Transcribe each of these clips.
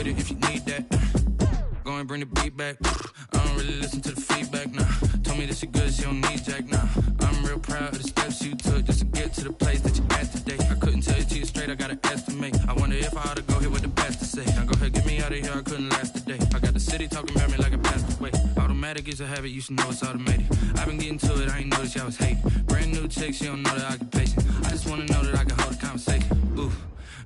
with it if you need that. Go and bring the beat back. I don't really listen to the feedback, nah. Told me that she good, she don't need Jack, nah. I'm real proud of the steps you took just to get to the place that you at today. I couldn't tell you to you straight, I gotta estimate. I wonder if I ought to go here with the best to say. Now go ahead, get me out of here, I couldn't last today. I got the city talking about me like I passed away. Automatic is a habit, you should know it's automated. I've been getting to it, I ain't noticed y'all was hating. Brand new chick, she don't know the occupation. I just wanna know that I can hold a conversation. Ooh,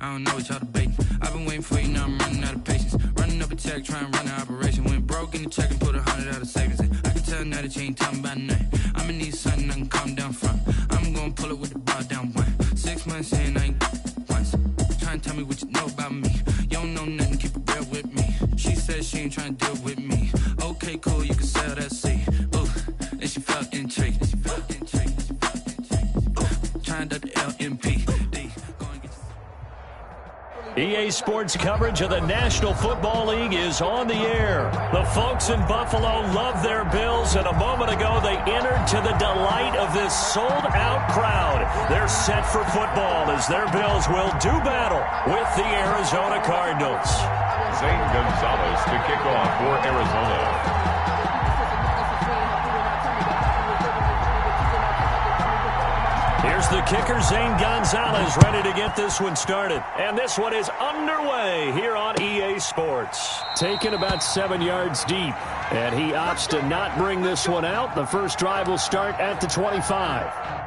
I don't know what y'all debating. I've been waiting for you, now I'm running out of patience. Running up a check, trying to run an operation. Went broke in the check and put 100 out of savings in. I can tell now that you ain't talking about nothing. I'ma need something I can calm down from. I'm gonna pull it with the bar down one. 6 months in, I ain't once. Trying to tell me what you know about me. You don't know nothing, keep it real with me. She said she ain't trying to deal with me. Okay, cool, you can sell that seed. Ooh, and she felt intrigued. Trying to the LMP. EA Sports coverage of the National Football League is on the air. The folks in Buffalo love their Bills, and a moment ago they entered to the delight of this sold-out crowd. They're set for football as their Bills will do battle with the Arizona Cardinals. Zane Gonzalez to kick off for Arizona. Here's the kicker, Zane Gonzalez, ready to get this one started. And this one is underway here on EA Sports. Taken about 7 yards deep, and he opts to not bring this one out. The first drive will start at the 25.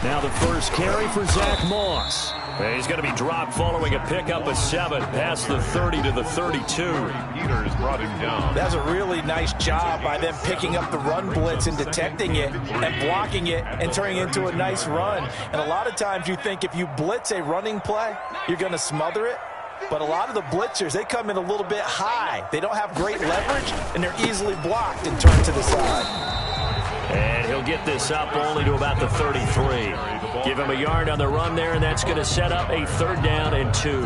Now the first carry for Zach Moss. He's going to be dropped following a pickup of 7 past the 30 to the 32. Peters brought him down. That's a really nice job by them picking up the run blitz and detecting it and blocking it and turning it into a nice run. And a lot of times you think if you blitz a running play, you're going to smother it. But a lot of the blitzers, they come in a little bit high. They don't have great leverage, and they're easily blocked and turned to the side. And he'll get this up only to about the 33. Give him a yard on the run there, and that's going to set up a 3rd down and 2.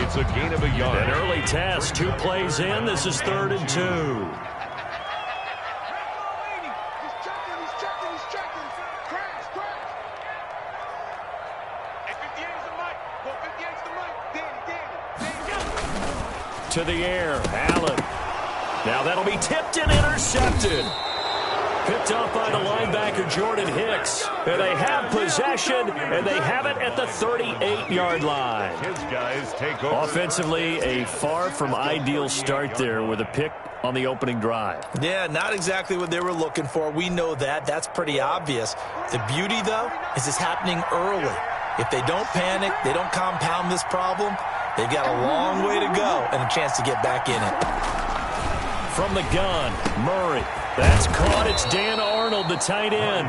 It's a gain of a yard. An early test, 2 plays in. This is 3rd and 2. To the air, Allen. Now that'll be tipped and intercepted. Picked up by the linebacker, Jordan Hicks. And they have possession, and they have it at the 38-yard line. His guys take over. Offensively, a far from ideal start there with a pick on the opening drive. Yeah, not exactly what they were looking for. We know that. That's pretty obvious. The beauty, though, is it's happening early. If they don't panic, they don't compound this problem, they've got a long way to go and a chance to get back in it. From the gun, Murray. That's caught. It's Dan Arnold, the tight end.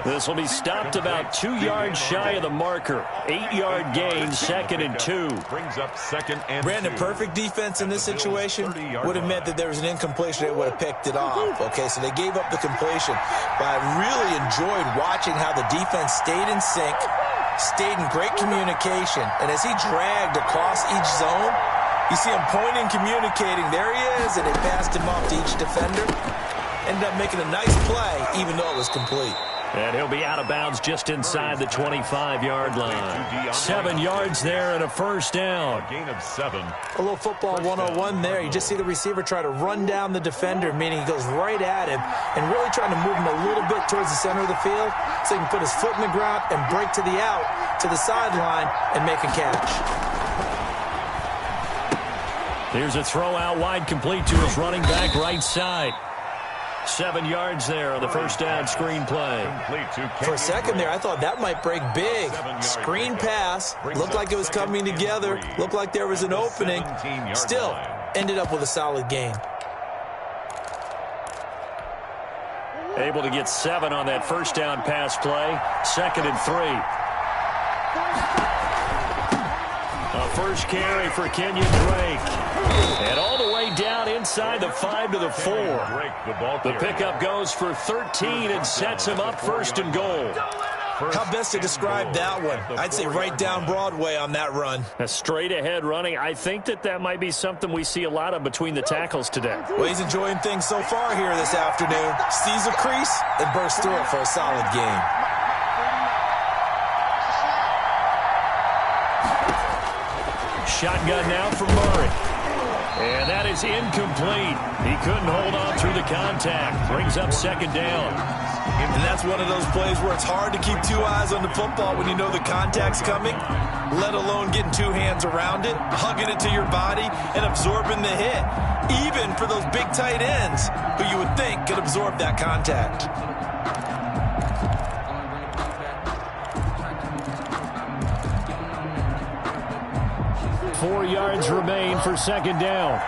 This will be stopped about 2 yards shy of the marker. 8-yard gain, 2nd and 2. Brings up 2nd and 2. Brandon, perfect defense in this situation would have meant that there was an incompletion. They would have picked it off. Okay, so they gave up the completion. But I really enjoyed watching how the defense stayed in sync, stayed in great communication. And as he dragged across each zone, you see him pointing, communicating. There he is, and they passed him off to each defender. Ended up making a nice play, even though it was complete. And he'll be out of bounds just inside the 25-yard line. 7 yards there and a first down. Gain of 7. A little football 101 there. You just see the receiver try to run down the defender, meaning he goes right at him and really trying to move him a little bit towards the center of the field so he can put his foot in the ground and break to the out, to the sideline, and make a catch. Here's a throw out wide, complete to his running back right side. 7 yards there on the first down screen play. For a second there, I thought that might break big. Screen pass. Looked like it was coming together. Looked like there was an opening. Still, ended up with a solid gain. Able to get 7 on that first down pass play. 2nd and 3. A first carry for Kenyon Drake. And all the way down inside the 5 to the 4. The pickup goes for 13 and sets him up 1st and goal. How best to describe that one? I'd say right down Broadway on that run. A straight ahead running. I think that might be something we see a lot of between the tackles today. Well, he's enjoying things so far here this afternoon. Sees a crease and bursts through it for a solid gain. Shotgun now from Murray. And that is incomplete. He couldn't hold on through the contact. Brings up 2nd down. And that's one of those plays where it's hard to keep 2 eyes on the football when you know the contact's coming, let alone getting 2 hands around it, hugging it to your body, and absorbing the hit. Even for those big tight ends who you would think could absorb that contact. Four yards remain for 2nd down.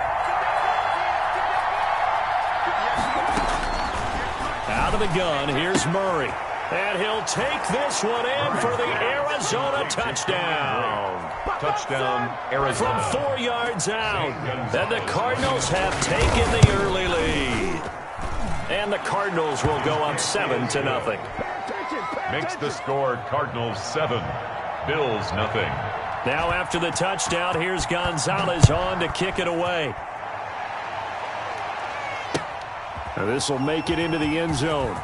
Out of the gun, here's Murray. And he'll take this one in for the Arizona touchdown. Touchdown, Arizona. From 4 yards out. And the Cardinals have taken the early lead. And the Cardinals will go up 7-0. Makes the score Cardinals 7, Bills nothing. Now after the touchdown, here's Gonzalez on to kick it away. Now this will make it into the end zone.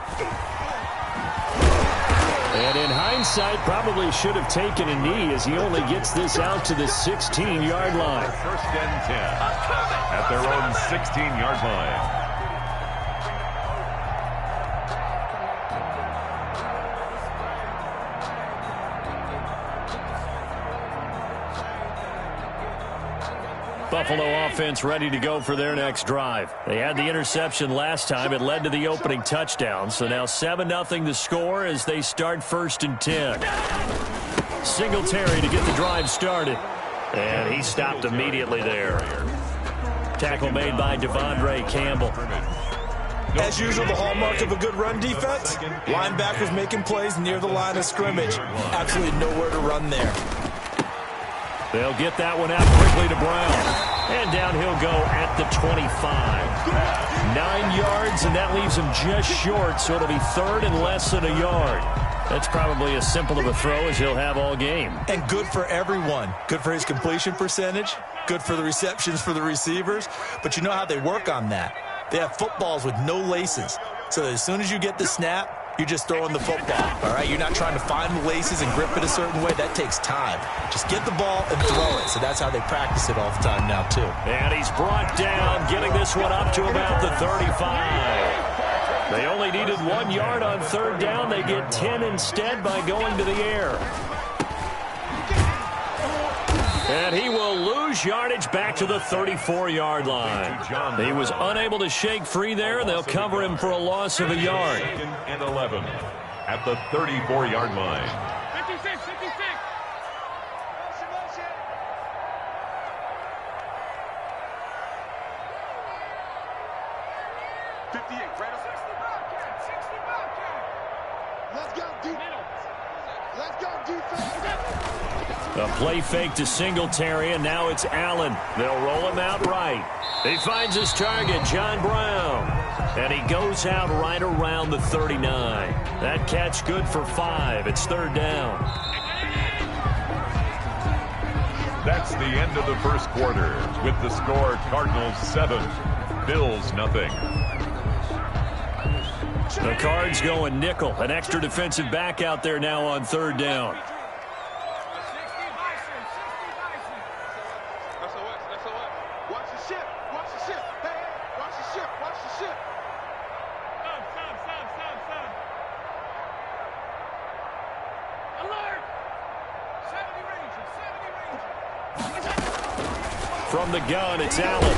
And in hindsight, probably should have taken a knee as he only gets this out to the 16-yard line. 1st and 10 at their own 16-yard line. Buffalo offense ready to go for their next drive. They had the interception last time. It led to the opening touchdown. So now 7-0 the score as they start 1st and 10. Singletary to get the drive started. And he stopped immediately there. Tackle made by Devondre Campbell. As usual, the hallmark of a good run defense, linebackers making plays near the line of scrimmage. Absolutely nowhere to run there. They'll get that one out quickly to Brown. And down he'll go at the 25. 9 yards, and that leaves him just short, so it'll be 3rd and less than a yard. That's probably as simple of a throw as he'll have all game. And good for everyone. Good for his completion percentage. Good for the receptions for the receivers. But you know how they work on that. They have footballs with no laces. So that as soon as you get the snap, you're just throwing the football, all right? You're not trying to find the laces and grip it a certain way. That takes time. Just get the ball and throw it. So that's how they practice it all the time now, too. And he's brought down, getting this one up to about the 35. They only needed 1 yard on 3rd down. They get 10 instead by going to the air. And he will lose yardage back to the 34-yard line. He was unable to shake free there, and they'll cover him for a loss of a yard. 2nd and 11 at the 34-yard line. 56, 56. 58, right up. 60 Bobcat, 60 Bobcat. Let's go, defense. Let's go, defense. A play fake to Singletary, and now it's Allen. They'll roll him out right. He finds his target, John Brown. And he goes out right around the 39. That catch good for 5. It's 3rd down. That's the end of the first quarter with the score Cardinals 7, Bills nothing. The Cards going nickel. An extra defensive back out there now on third down. From the gun, it's Allen.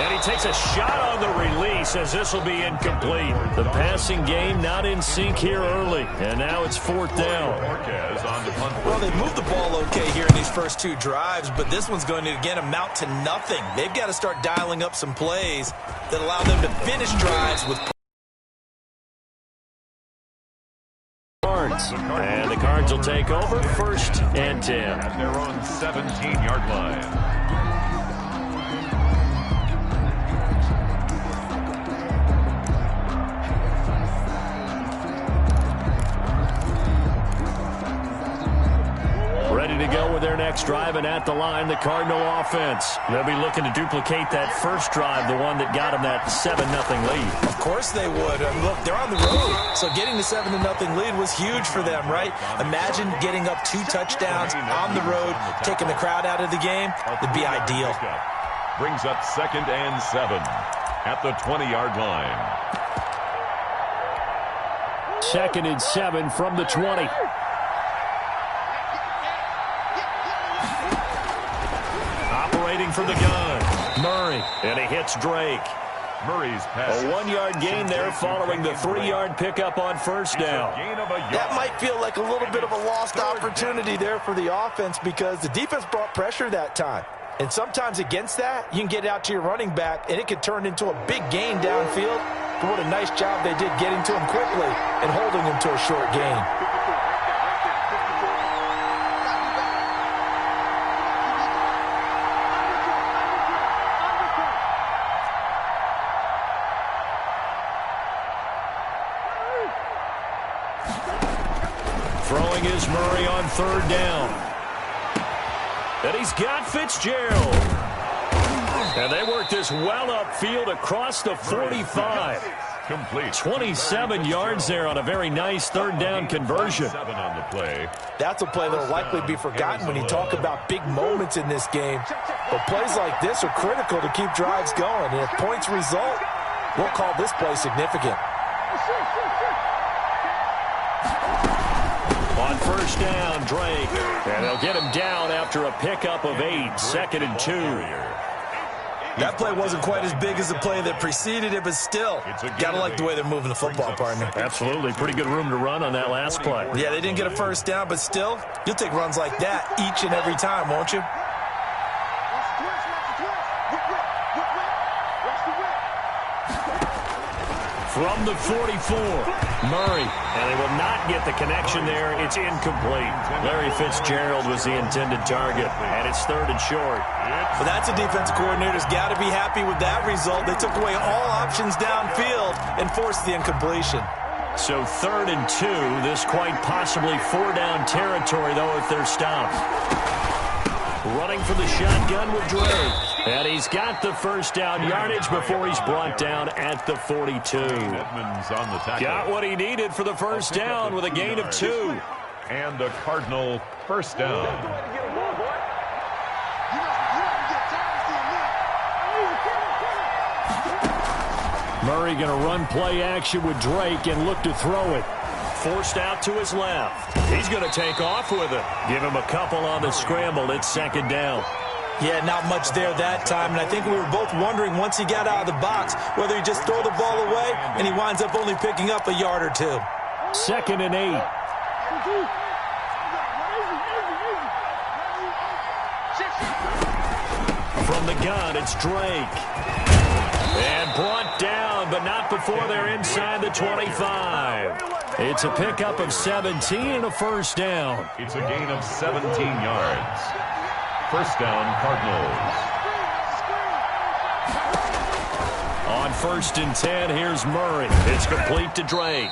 And he takes a shot on the release as this will be incomplete. The passing game not in sync here early. And now it's fourth down. Well, they moved the ball okay here in these first two drives, but this one's going to, again, amount to nothing. They've got to start dialing up some plays that allow them to finish drives with Cards. And the Cards will take over first and 10. At their own 17-yard line. Ready to go with their next drive, and at the line, the Cardinal offense. They'll be looking to duplicate that first drive, the one that got them that 7-0 lead. Of course they would. Look, they're on the road, so getting the 7-0 lead was huge for them, right? Imagine getting up 2 touchdowns on the road, taking the crowd out of the game. It'd be ideal. Brings up 2nd and 7 at the 20-yard line. 2nd and 7 from the 20. From the gun, Murray, and he hits Drake. Murray's pass. A 1-yard gain there following the 3-yard pickup on first down. That might feel like a little bit of a lost opportunity there for the offense because the defense brought pressure that time. And sometimes against that, you can get out to your running back, and it could turn into a big gain downfield. But what a nice job they did getting to him quickly and holding him to a short gain. Throwing is Murray on third down. And he's got Fitzgerald. And they work this well upfield across the 45. Complete. 27 yards there on a very nice third down conversion. 7 on the play. That's a play that will likely be forgotten when you talk about big moments in this game. But plays like this are critical to keep drives going. And if points result, we'll call this play significant. On first down, Drake. And they'll get him down after a pickup of 8, 2nd and 2. That play wasn't quite as big as the play that preceded it, but still, got to like the way they're moving the football, partner. Absolutely. Pretty good room to run on that last play. Yeah, they didn't get a first down, but still, you'll take runs like that each and every time, won't you? From the 44, Murray, and they will not get the connection there. It's incomplete. Larry Fitzgerald was the intended target, and it's 3rd and short. Well, that's a defensive coordinator's got to be happy with that result. They took away all options downfield and forced the incompletion. So 3rd and 2, this quite possibly 4-down territory, though, if they're stopped. Running for the shotgun with Drake. And he's got the first down yardage before he's brought down at the 42. Edmonds on the tackle. Got what he needed for the first down with a gain of 2. And a Cardinal first down. Murray going to run play action with Drake and look to throw it. Forced out to his left. He's going to take off with it. Give him a couple on the scramble. It's 2nd down. Yeah, not much there that time, and I think we were both wondering once he got out of the box whether he just throw the ball away and he winds up only picking up a yard or 2. 2nd and 8. From the gun, it's Drake. And brought down, but not before they're inside the 25. It's a pickup of 17 and a first down. It's a gain of 17 yards. First down, Cardinals. On 1st and 10, here's Murray. It's complete to Drake.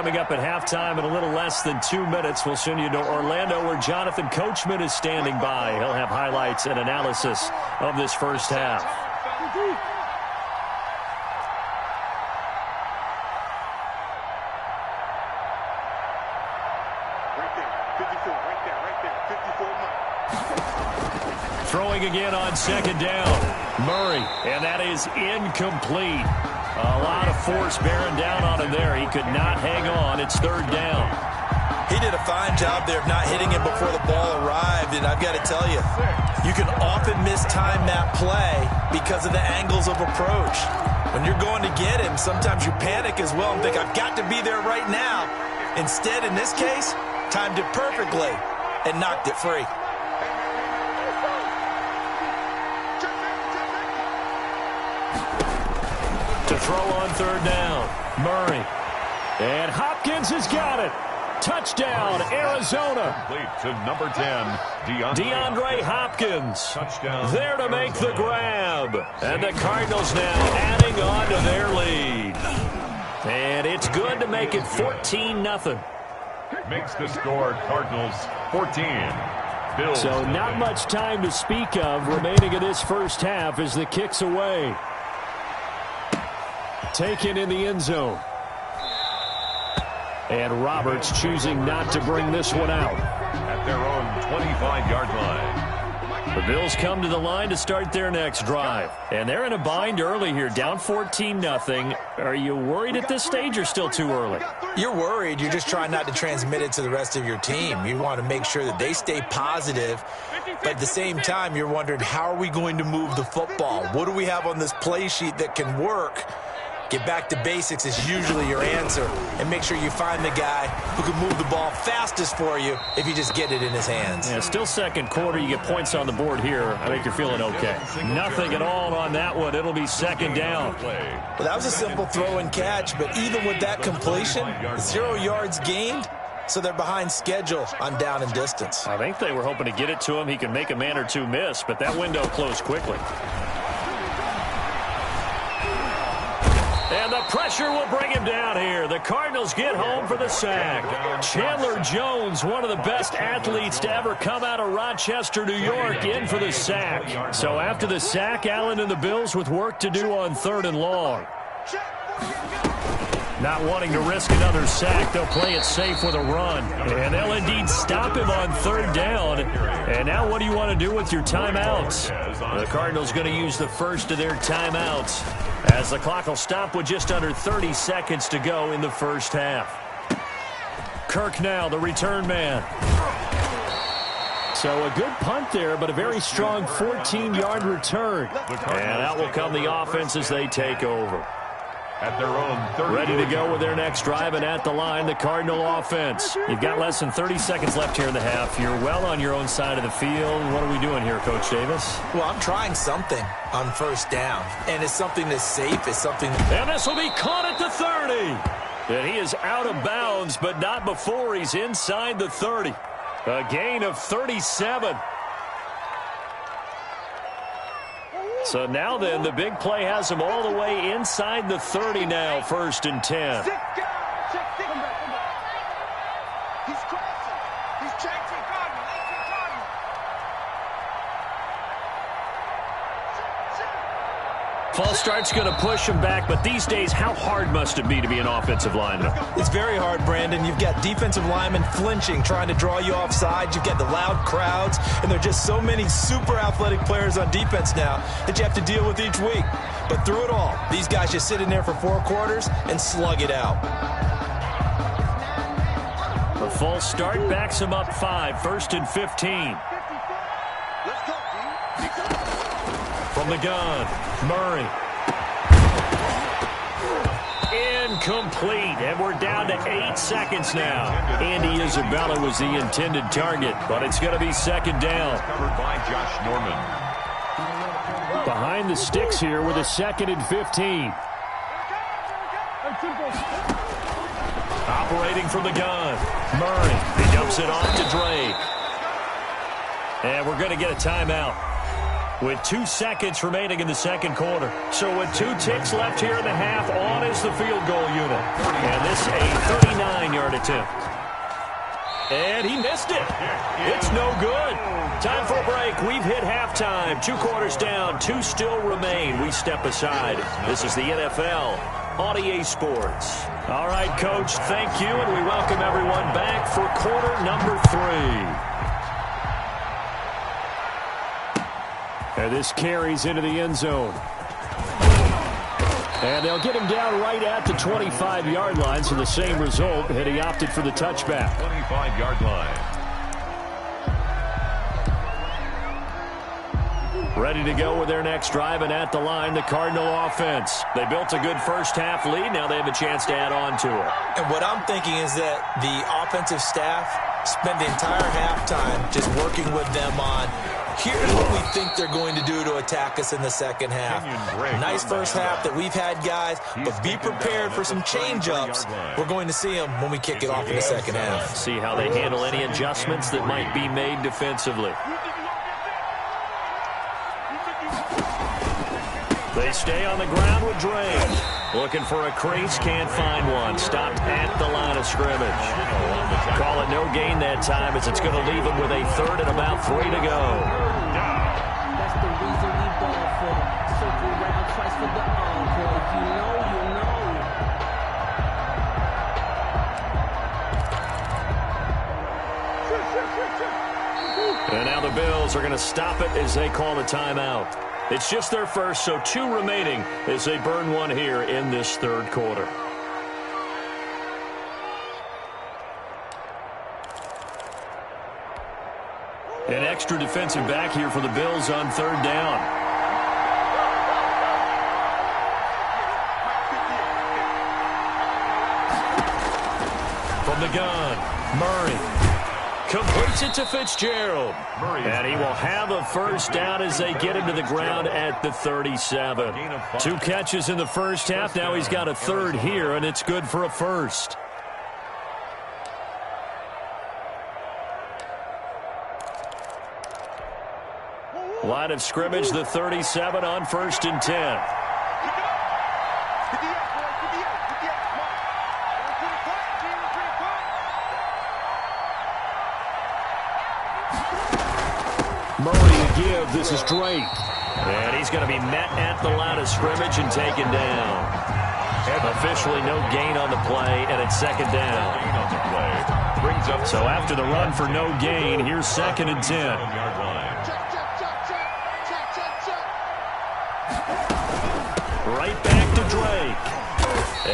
coming up at halftime in a little less than 2 minutes. We'll send you to Orlando, where Jonathan Coachman is standing by. He'll have highlights and analysis of this first half. Throwing again on second down. Murray, and that is incomplete. A lot of force bearing down on him there. He could not hang on. It's third down. He did a fine job there of not hitting him before the ball arrived, and I've got to tell you, you can often mistime that play because of the angles of approach. When you're going to get him, sometimes you panic as well and think, I've got to be there right now. Instead, in this case, timed it perfectly and knocked it free. To throw on third down, Murray. And Hopkins has got it. Touchdown, Arizona. Complete to number 10, DeAndre Hopkins. Touchdown. There to make the grab. And the Cardinals now adding on to their lead. And it's good to make it 14-0. Makes the score Cardinals 14. Bills. So not much time to speak of remaining in this first half as the kick's away. Taken in the end zone. And Roberts choosing not to bring this one out. At their own 25-yard line. The Bills come to the line to start their next drive. And they're in a bind early here, down 14-0. Are you worried at this stage or still too early? You're worried. You're just trying not to transmit it to the rest of your team. You want to make sure that they stay positive. But at the same time, you're wondering, how are we going to move the football? What do we have on this play sheet that can work? Get back to basics is usually your answer. And make sure you find the guy who can move the ball fastest for you if you just get it in his hands. Yeah, still second quarter. You get points on the board here. I think you're feeling okay. Nothing at all on that one. It'll be second down. Well, that was a simple throw and catch, but even with that completion, 0 yards gained, so they're behind schedule on down and distance. I think they were hoping to get it to him. He can make a man or two miss, but that window closed quickly. And the pressure will bring him down here. The Cardinals get home for the sack. Chandler Jones, one of the best athletes to ever come out of Rochester, New York, in for the sack. So after the sack, Allen and the Bills with work to do on third and long. Not wanting to risk another sack, they'll play it safe with a run. And they'll indeed stop him on third down. And now what do you want to do with your timeouts? The Cardinals going to use the first of their timeouts, as the clock will stop with just under 30 seconds to go in the first half. Kirk now, the return man. So a good punt there, but a very strong 14-yard return. And out will come the offense as they take over. At their own 30. Ready to go with their next drive, and at the line, the Cardinal offense. You've got less than 30 seconds left here in the half. You're well on your own side of the field. What are we doing here, Coach Davis? Well, I'm trying something on first down, and it's something that's safe. It's something. And this will be caught at the 30. And he is out of bounds, but not before he's inside the 30. A gain of 37. So now then, the big play has him all the way inside the 30 now, 1st and 10. False start's going to push him back, but these days, how hard must it be to be an offensive lineman? It's very hard, Brandon. You've got defensive linemen flinching, trying to draw you offside. You've got the loud crowds, and there are just so many super athletic players on defense now that you have to deal with each week. But through it all, these guys just sit in there for 4 quarters and slug it out. The false start backs him up 5, 1st and 15. From the gun, Murray. Incomplete, and we're down to 8 seconds now. Andy Isabella was the intended target, but it's going to be second down. Covered by Josh Norman. Behind the sticks here with a 2nd and 15. Operating from the gun, Murray. He dumps it off to Drake. And we're going to get a timeout. with 2 seconds remaining in the second quarter. So with 2 ticks left here in the half, on is the field goal unit. And this a 39-yard attempt. And he missed it. It's no good. Time for a break. We've hit halftime. 2 quarters down. 2 still remain. We step aside. This is the NFL on EA Sports. All right, Coach, thank you, and we welcome everyone back for quarter number 3. And this carries into the end zone. And they'll get him down right at the 25-yard line, so the same result, and he opted for the touchback. 25-yard line. Ready to go with their next drive, and at the line, the Cardinal offense. They built a good first-half lead. Now they have a chance to add on to it. And what I'm thinking is that the offensive staff spent the entire halftime just working with them on, here's what we think they're going to do to attack us in the second half. Nice first half that we've had, guys, but be prepared for some change-ups. We're going to see them when we kick it off in the second half. See how they handle any adjustments that might be made defensively. They stay on the ground with Drake. Looking for a crease, can't find one. Stopped at the line of scrimmage. Call it no gain that time, as it's going to leave them with a third and about 3 to go. That's the reason we ball for. Circle round twice for the encore. If you know, you know. And now the Bills are going to stop it as they call the timeout. It's just their first, so 2 remaining as they burn one here in this third quarter. An extra defensive back here for the Bills on third down. From the gun, Murray completes it to Fitzgerald. And he will have a first down as they get him to the ground at the 37. 2 catches in the first half. Now he's got a third here, and it's good for a first. Line of scrimmage, the 37 on 1st and 10. Murray to give. This is Drake. And he's going to be met at the line of scrimmage and taken down. Officially no gain on the play, and it's second down. So after the run for no gain, here's 2nd and 10. Right back to Drake.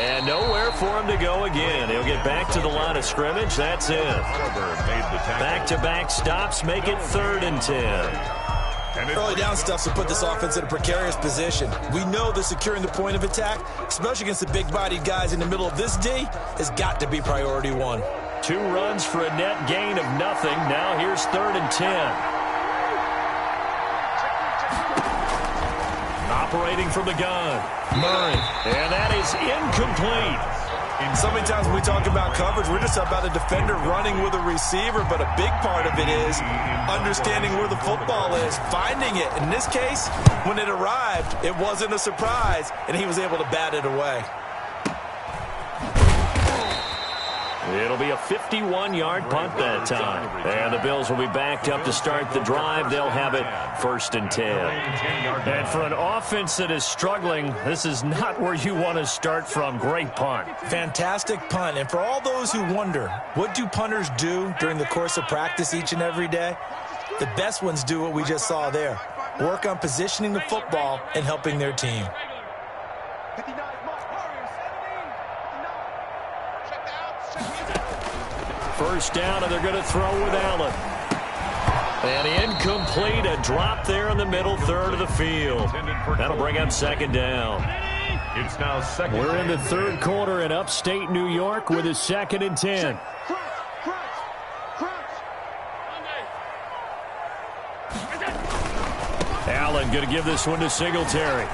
And nowhere for him to go again. He'll get back to the line of scrimmage. That's it. Back-to-back stops make it 3rd and 10. Early down stuff to put this offense in a precarious position. We know that securing the point of attack, especially against the big-bodied guys in the middle of this D, has got to be priority 1. 2 runs for a net gain of nothing. Now here's 3rd and 10. Operating from the gun, Murray, and that is incomplete. So many times when we talk about coverage, we're just about a defender running with a receiver, but a big part of it is understanding where the football is, finding it. In this case, when it arrived, it wasn't a surprise, and he was able to bat it away. It'll be a 51-yard punt that time. And the Bills will be backed up to start the drive. They'll have it 1st and 10. And for an offense that is struggling, this is not where you want to start from. Great punt. Fantastic punt. And for all those who wonder, what do punters do during the course of practice each and every day? The best ones do what we just saw there. Work on positioning the football and helping their team. First down, and they're going to throw with Allen. And incomplete, a drop there in the middle third of the field. That'll bring up 2nd down. It's now 2nd. We're in the third quarter in upstate New York with a 2nd and 10. Allen going to give this one to Singletary.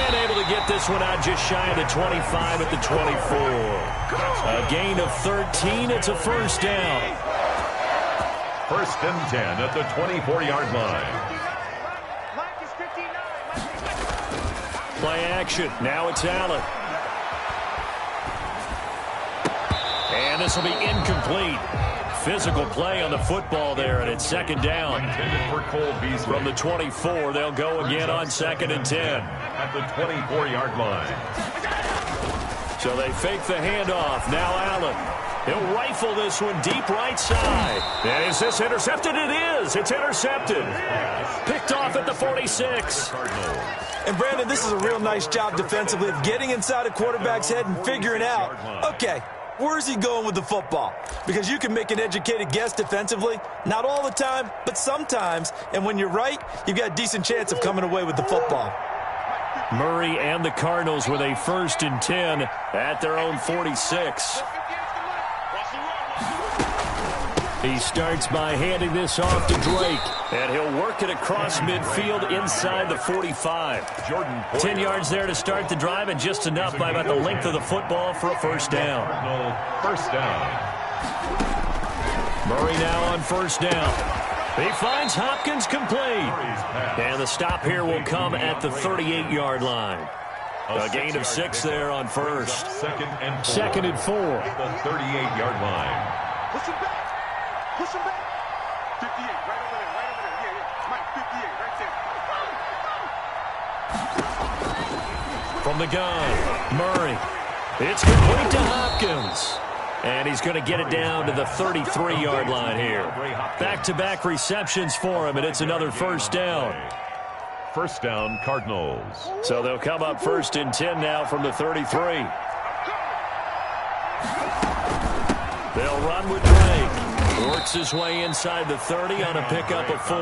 And able to get this one out just shy of the 25 at the 24. A gain of 13. It's a first down. First and 10 at the 24-yard line. Play action. Now it's Allen. And this will be incomplete. Physical play on the football there, and it's second down. From the 24, they'll go again on 2nd and 10. At the 24-yard line. So they fake the handoff. Now Allen. He'll rifle this one deep right side. And is this intercepted? It is. It's intercepted. Picked off at the 46. And, Brandon, this is a real nice job defensively of getting inside a quarterback's head and figuring out, okay, where's he going with the football? Because you can make an educated guess defensively, not all the time, but sometimes. And when you're right, you've got a decent chance of coming away with the football. Murray and the Cardinals with a 1st and 10 at their own 46. He starts by handing this off to Drake, and he'll work it across midfield inside the 45. 10 yards there to start the drive, and just enough by about the length of the football for a first down. First down. Murray now on first down. He finds Hopkins complete. And the stop here will come at the 38-yard line. A gain of 6 there on first. Second and 4. The 38-yard line. Push him back. Push him back. 58, right over there, right over there. Yeah. Mike, 58, right there. From the gun, Murray. It's complete to Hopkins. And he's going to get it down to the 33-yard line here. Back-to-back receptions for him, and it's another first down. First down, Cardinals. So they'll come up 1st and 10 now from the 33. They'll run with Drake. Works his way inside the 30 on a pickup of 4.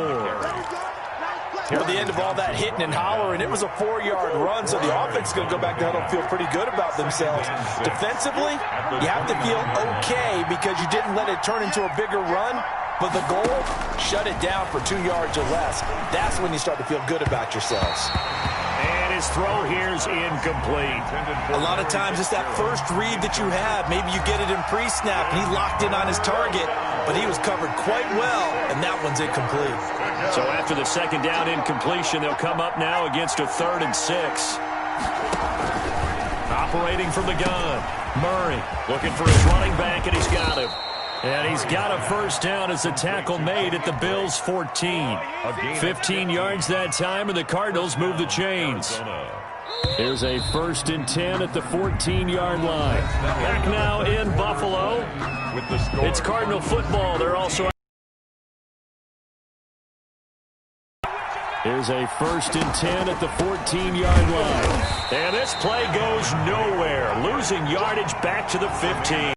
Here at the end of all that hitting and hollering, it was a 4-yard run, so the offense is going to go back to huddle and feel pretty good about themselves. Defensively, you have to feel okay because you didn't let it turn into a bigger run, but the goal, shut it down for 2 yards or less. That's when you start to feel good about yourselves. And his throw here is incomplete. A lot of times it's that first read that you have. Maybe you get it in pre-snap, and he locked in on his target, but he was covered quite well, and that one's incomplete. So after the second down incompletion, they'll come up now against a 3rd and 6. Operating from the gun, Murray looking for his running back, and he's got him. And he's got a first down as the tackle made at the Bills' 14. 15 yards that time, and the Cardinals move the chains. Here's a 1st and 10 at the 14-yard line. Back now in Buffalo. It's Cardinal football. They're also... Here's a 1st and 10 at the 14-yard line. And this play goes nowhere. Losing yardage back to the 15.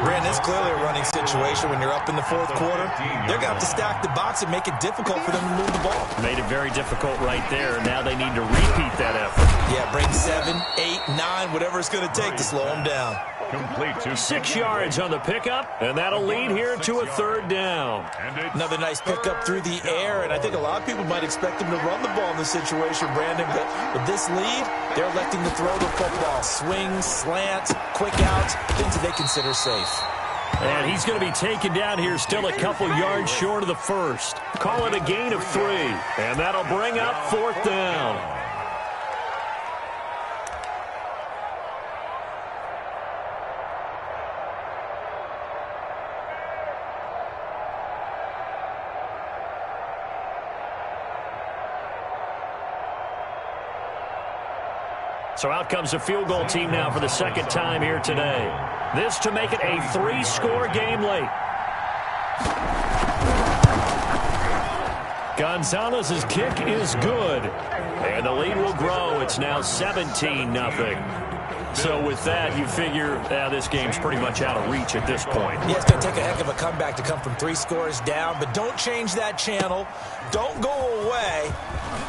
Brandon, it's clearly a running situation when you're up in the 4th quarter. They're going to have to stack the box and make it difficult for them to move the ball. Made it very difficult right there. Now they need to repeat that effort. Yeah, bring 7, 8, 9, whatever it's going to take to slow them down. Complete to 6 yards on the pickup, and that'll lead here to a 3rd down. Another nice pickup through the air, and I think a lot of people might expect them to run the ball in this situation, Brandon, but with this lead, they're electing to throw the football. Swings, slants, quick outs, things that they consider safe. And he's going to be taken down here still a couple yards short of the first. Call it a gain of 3, and that'll bring up 4th down. So out comes the field goal team now for the second time here today. This to make it a 3-score game late. Gonzalez's kick is good. And the lead will grow. It's now 17-0. So with that, you figure this game's pretty much out of reach at this point. Yeah, it's going to take a heck of a comeback to come from 3 scores down, but don't change that channel. Don't go away.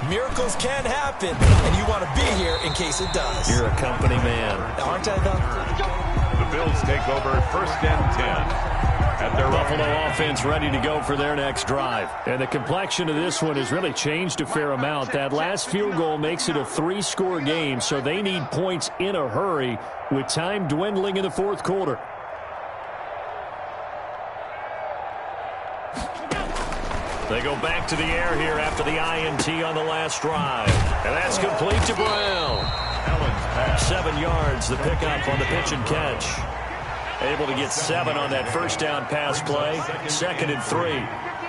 Miracles can happen, and you want to be here in case it does. You're a company man. Aren't I, though? The Bills take over 1st and 10. At their Buffalo offense ready to go for their next drive. And the complexion of this one has really changed a fair amount. That last field goal makes it a 3-score game, so they need points in a hurry with time dwindling in the 4th quarter. They go back to the air here after the INT on the last drive. And that's complete to Brown. 7 yards, the pickup on the pitch and catch. Able to get 7 on that first down pass play. 2nd and 3.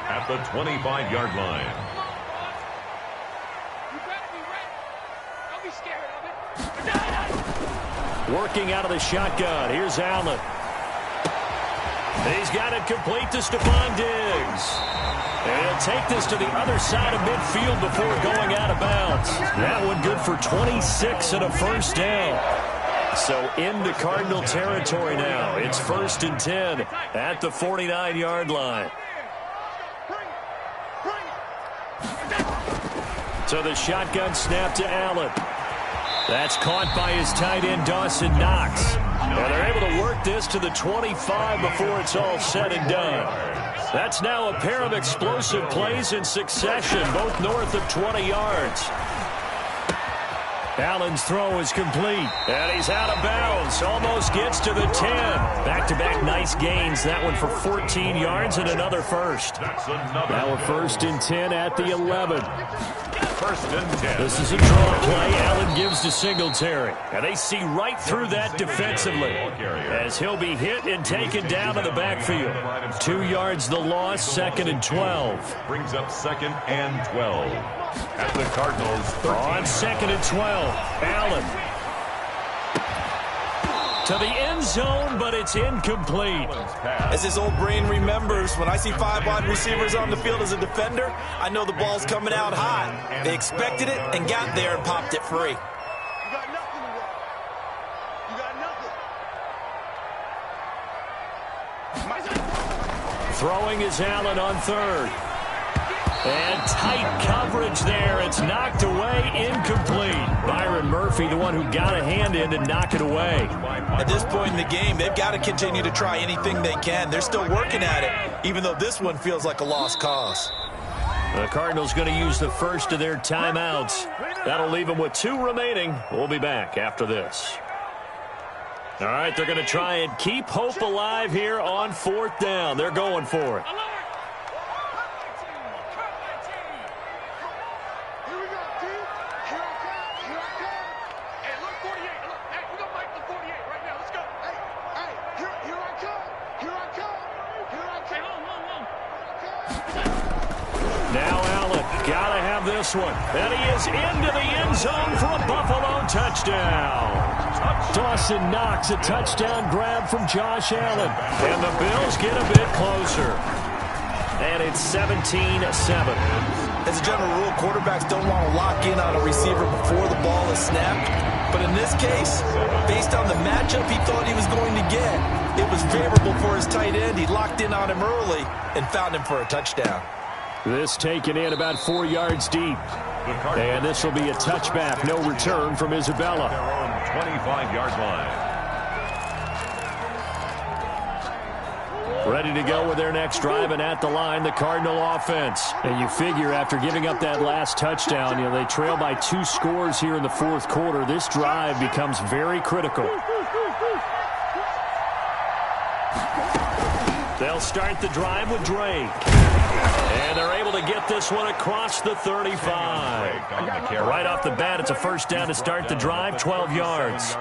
At the 25-yard line. Don't be scared of it. Working out of the shotgun. Here's Allen. He's got it complete to Stephon Diggs. And he'll take this to the other side of midfield before going out of bounds. That one good for 26 and a first down. So into Cardinal territory now. It's 1st and 10 at the 49-yard line. So the shotgun snap to Allen. That's caught by his tight end, Dawson Knox. And they're able to work this to the 25 before it's all said and done. That's now a pair of explosive plays in succession, both north of 20 yards. Allen's throw is complete, and he's out of bounds. Almost gets to the 10. Back-to-back nice gains. That one for 14 yards and another first. Now a 1st and 10 at the 11. 1st and 10. This is a draw play. Allen gives to Singletary. And they see right through that defensively as he'll be hit and taken down in the backfield. 2 yards the loss, 2nd and 12. Brings up 2nd and 12. At the Cardinals 13. On 2nd and 12, Allen. To the end zone, but it's incomplete. As his old brain remembers, when I see 5 wide receivers on the field as a defender, I know the ball's coming out hot. They expected it and got there and popped it free. You got nothing to work. You got nothing. Throwing is Allen on 3rd. And tight coverage there. It's knocked away, incomplete. Byron Murphy, the one who got a hand in to knock it away. At this point in the game, they've got to continue to try anything they can. They're still working at it, even though this one feels like a lost cause. The Cardinals going to use the first of their timeouts. That'll leave them with 2 remaining. We'll be back after this. All right, they're going to try and keep hope alive here on 4th down. They're going for it. This one. And he is into the end zone for a Buffalo touchdown. Dawson Knox, a touchdown grab from Josh Allen. And the Bills get a bit closer. And it's 17-7. As a general rule, quarterbacks don't want to lock in on a receiver before the ball is snapped. But in this case, based on the matchup he thought he was going to get, it was favorable for his tight end. He locked in on him early and found him for a touchdown. This taken in about 4 yards deep. And this will be a touchback, no return from Isabella. Their own 25-yard line. Ready to go with their next drive, and at the line, the Cardinal offense. And you figure after giving up that last touchdown, they trail by 2 scores here in the 4th quarter. This drive becomes very critical. They'll start the drive with Drake. And they're able to get this one across the 35. Right off the bat, it's a first down to start the drive, 12 yards.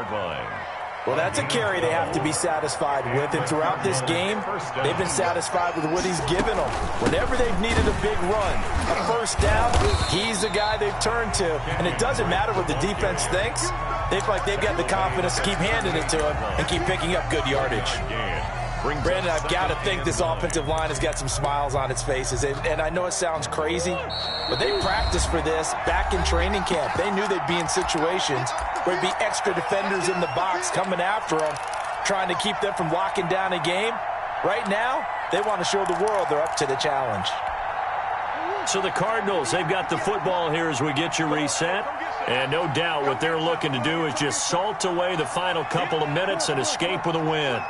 Well, that's a carry they have to be satisfied with. And throughout this game, they've been satisfied with what he's given them. Whenever they've needed a big run, a first down, he's the guy they've turned to. And it doesn't matter what the defense thinks. They feel like they've got the confidence to keep handing it to him and keep picking up good yardage. Brandon, I've got to think this offensive line has got some smiles on its faces. And I know it sounds crazy, but they practiced for this back in training camp. They knew they'd be in situations where there'd be extra defenders in the box coming after them, trying to keep them from locking down a game. Right now, they want to show the world they're up to the challenge. So the Cardinals, they've got the football here as we get you reset. And no doubt what they're looking to do is just salt away the final couple of minutes and escape with a win.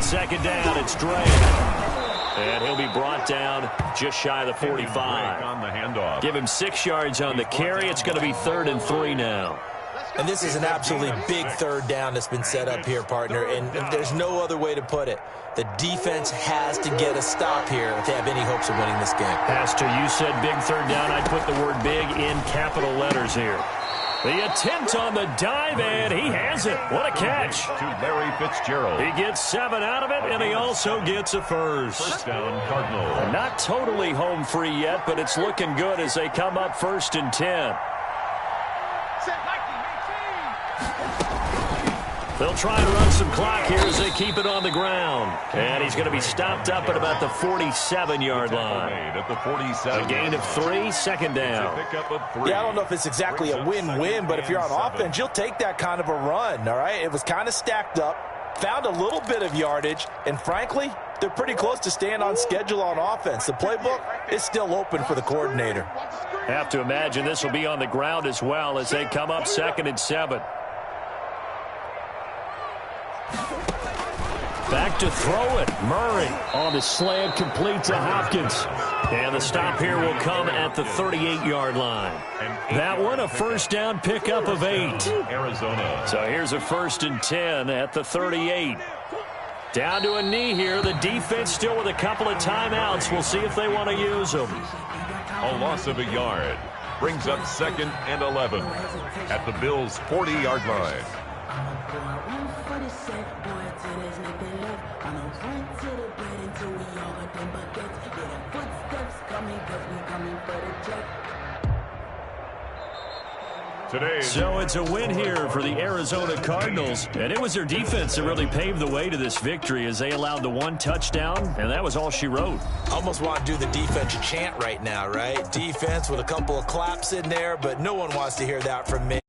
Second down, it's Drake. And he'll be brought down just shy of the 45. On the handoff. Give him 6 yards on the carry. It's going to be 3rd and 3 now. Let's And this is an absolutely big third down that's been set up here, partner, and there's no other way to put it. The defense has to get a stop here if they have any hopes of winning this game. Pastor, you said big third down. I'd put the word big in capital letters here. The attempt on the dive, and he has it. What a catch. To Larry Fitzgerald. He gets 7 out of it, and he also gets a first. First down, Cardinals. Not totally home free yet, but it's looking good as they come up 1st and 10. They'll try and run some clock here as they keep it on the ground. And he's going to be stopped up at about the 47-yard line. At the 47. A gain of 3, second down. Yeah, I don't know if it's exactly a win-win, but if you're on offense, you'll take that kind of a run, all right? It was kind of stacked up, found a little bit of yardage, and frankly, they're pretty close to staying on schedule on offense. The playbook is still open for the coordinator. Have to imagine this will be on the ground as well as they come up 2nd and 7. Back to throw it. Murray on the slant, complete to Hopkins. And the stop here will come at the 38-yard line. That one, a first down pickup of 8. Arizona. So here's a 1st and 10 at the 38. Down to a knee here. The defense still with a couple of timeouts. We'll see if they want to use them. A loss of a yard. Brings up 2nd and 11 at the Bills' 40-yard line. So it's a win here for the Arizona Cardinals, and it was their defense that really paved the way to this victory as they allowed the 1 touchdown, and that was all she wrote. Almost want to do the defense chant right now, right? Defense with a couple of claps in there, but no one wants to hear that from me.